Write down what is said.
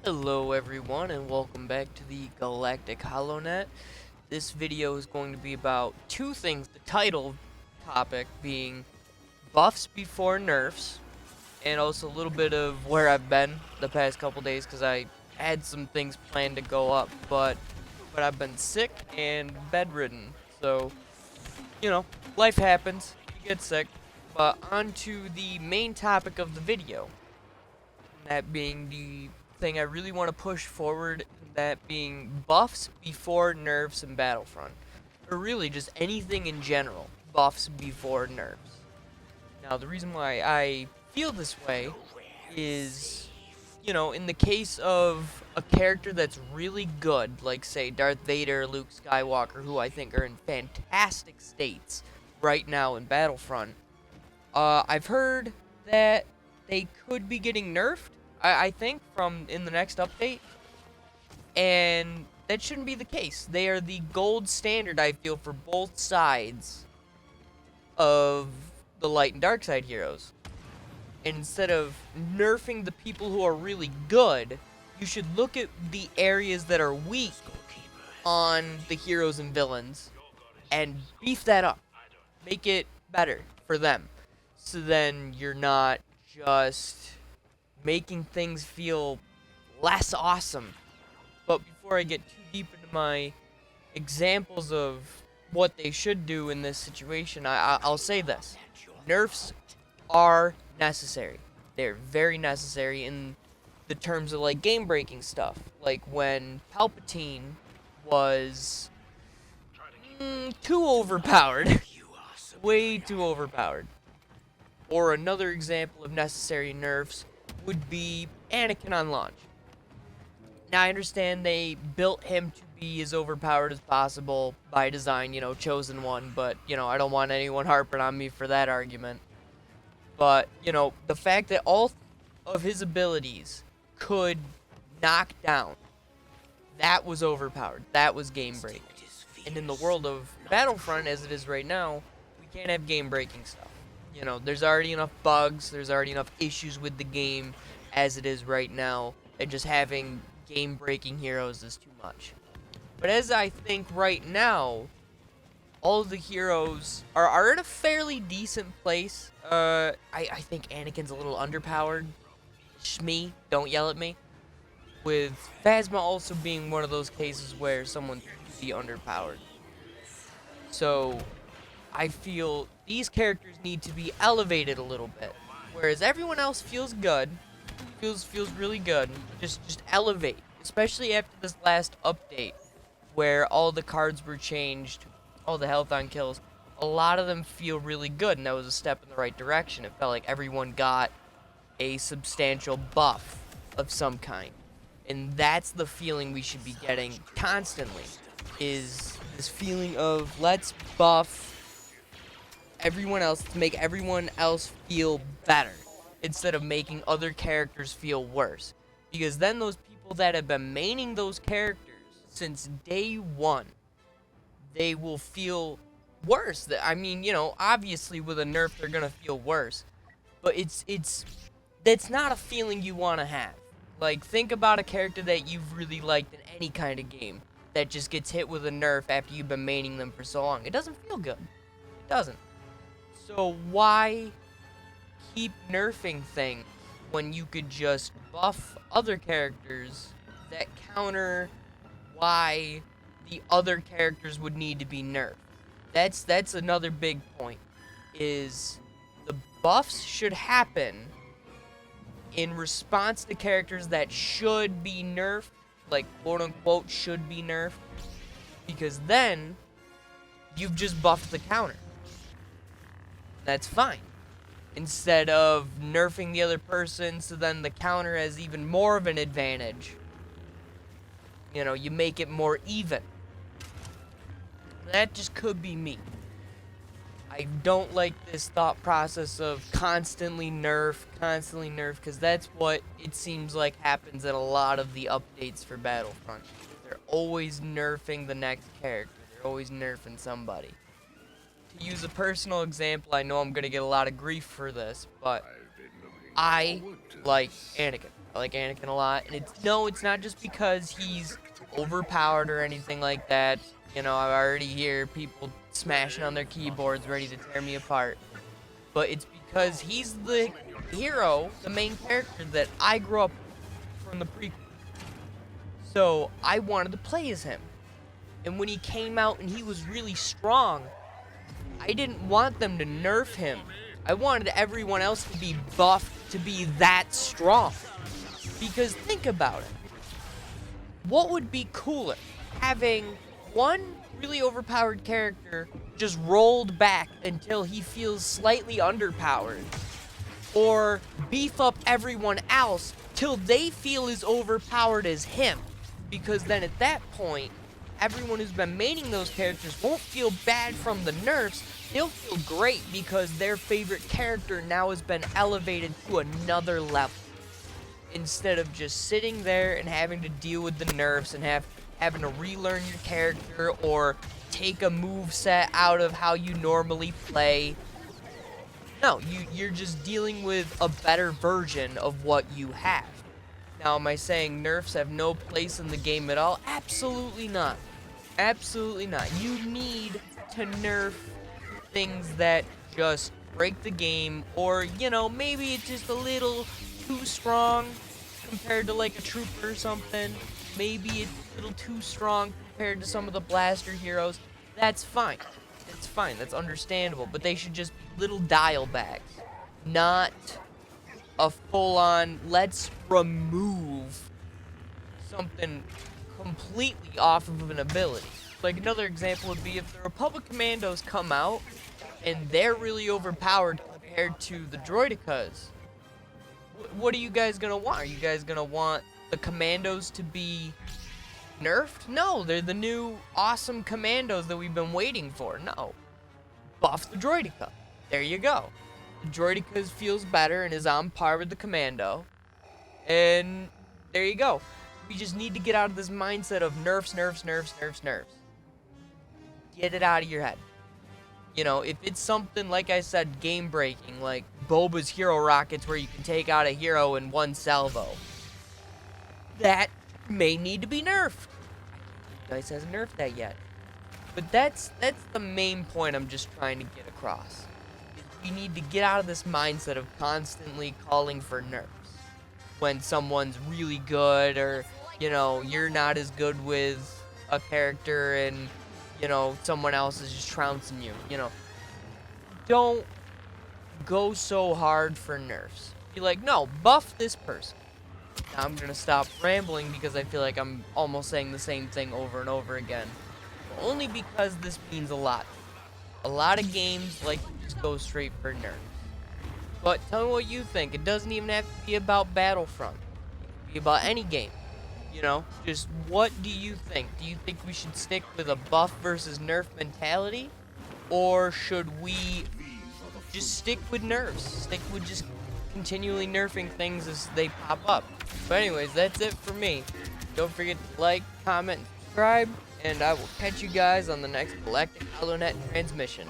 Hello everyone and welcome back to the Galactic HoloNet. This video is going to be about two things, the title topic being buffs before nerfs, and also a little bit of where I've been the past couple days because I had some things planned to go up, but I've been sick and bedridden, so life happens, you get sick. But on to the main topic of the video, that being the thing I really want to push forward, that being buffs before nerfs in Battlefront. Or really just anything in general, buffs before nerfs. Now, the reason why I feel this way is, in the case of a character that's really good, like, say, Darth Vader, Luke Skywalker, who I think are in fantastic states right now in Battlefront, I've heard that they could be getting nerfed, I think, from in the next update. And that shouldn't be the case. They are the gold standard, I feel, for both sides of the light and dark side heroes. And instead of nerfing the people who are really good, you should look at the areas that are weak on the heroes and villains and beef that up. Make it better for them. So then you're not just making things feel less awesome. But before I get too deep into my examples of what they should do in this situation, I'll say this. Nerfs are necessary. They're very necessary in the terms of, like, game-breaking stuff. Like when Palpatine was too overpowered. Way too overpowered. Or another example of necessary nerfs would be Anakin on launch. Now, I understand they built him to be as overpowered as possible by design, chosen one, but, I don't want anyone harping on me for that argument. But, the fact that all of his abilities could knock down, that was overpowered. That was game-breaking. And in the world of Battlefront, as it is right now, we can't have game-breaking stuff. There's already enough bugs, there's already enough issues with the game as it is right now, and just having game-breaking heroes is too much. But as I think right now, all of the heroes are in a fairly decent place. I think Anakin's a little underpowered. Shmee, don't yell at me. With Phasma also being one of those cases where someone could be underpowered. So I feel these characters need to be elevated a little bit. Whereas everyone else feels good, feels really good. Just elevate, especially after this last update where all the cards were changed, all the health on kills. A lot of them feel really good, and that was a step in the right direction. It felt like everyone got a substantial buff of some kind. And that's the feeling we should be getting constantly, is this feeling of let's buff everyone else to make everyone else feel better instead of making other characters feel worse. Because then those people that have been maining those characters since day one, they will feel worse. I mean, obviously with a nerf they're gonna feel worse. But that's not a feeling you want to have. Like, think about a character that you've really liked in any kind of game that just gets hit with a nerf after you've been maining them for so long. It doesn't feel good. It doesn't. So why keep nerfing things when you could just buff other characters that counter why the other characters would need to be nerfed? That's another big point, is the buffs should happen in response to characters that should be nerfed, like quote-unquote should be nerfed, because then you've just buffed the counter. That's fine. Instead of nerfing the other person so then the counter has even more of an advantage, you make it more even. That just could be me. I don't like this thought process of constantly nerf, because that's what it seems like happens at a lot of the updates for Battlefront. They're always nerfing the next character. They're always nerfing somebody. To use a personal example, I know I'm going to get a lot of grief for this, but I like Anakin. I like Anakin a lot, and it's not just because he's overpowered or anything like that. You know, I already hear people smashing on their keyboards ready to tear me apart. But it's because he's the hero, the main character that I grew up from the prequel. So I wanted to play as him. And when he came out and he was really strong, I didn't want them to nerf him. I wanted everyone else to be buffed to be that strong. Because think about it. What would be cooler? Having one really overpowered character just rolled back until he feels slightly underpowered, or beef up everyone else till they feel as overpowered as him, because then at that point everyone who's been maining those characters won't feel bad from the nerfs. They'll feel great because their favorite character now has been elevated to another level, instead of just sitting there and having to deal with the nerfs and having to relearn your character or take a move set out of how you normally play. No, you're just dealing with a better version of what you have. Now, am I saying nerfs have no place in the game at all? Absolutely not. Absolutely not. You need to nerf things that just break the game, or, you know, maybe it's just a little too strong compared to like a trooper or something. Maybe it's a little too strong compared to some of the blaster heroes. That's fine. It's fine. That's understandable. But they should just be little dial backs, not a full-on let's remove something completely off of an ability. Like, another example would be if the Republic Commandos come out and they're really overpowered compared to the Droidicas. What are you guys gonna want? Are you guys gonna want the Commandos to be nerfed? No, they're the new awesome Commandos that we've been waiting for. No. Buff the Droidica. There you go. The Droidicas feels better and is on par with the Commando. And there you go. We just need to get out of this mindset of nerfs, nerfs, nerfs, nerfs, nerfs. Get it out of your head. You know, if it's something, like I said, game-breaking, like Boba's hero rockets where you can take out a hero in one salvo, that may need to be nerfed. Dice hasn't nerfed that yet. But that's the main point I'm just trying to get across. We need to get out of this mindset of constantly calling for nerfs when someone's really good, or, you know, you're not as good with a character and, you know, someone else is just trouncing you. You know, don't go so hard for nerfs. Be like, no, buff this person. Now I'm gonna stop rambling because I feel like I'm almost saying the same thing over and over again. Only because this means a lot. A lot of games like to just go straight for nerfs. But tell me what you think. It doesn't even have to be about Battlefront. It can be about any game. You know, just what do you think? Do you think we should stick with a buff versus nerf mentality? Or should we just stick with nerfs? Stick with just continually nerfing things as they pop up. But anyways, that's it for me. Don't forget to like, comment, and subscribe. And I will catch you guys on the next Galactic HoloNet transmission.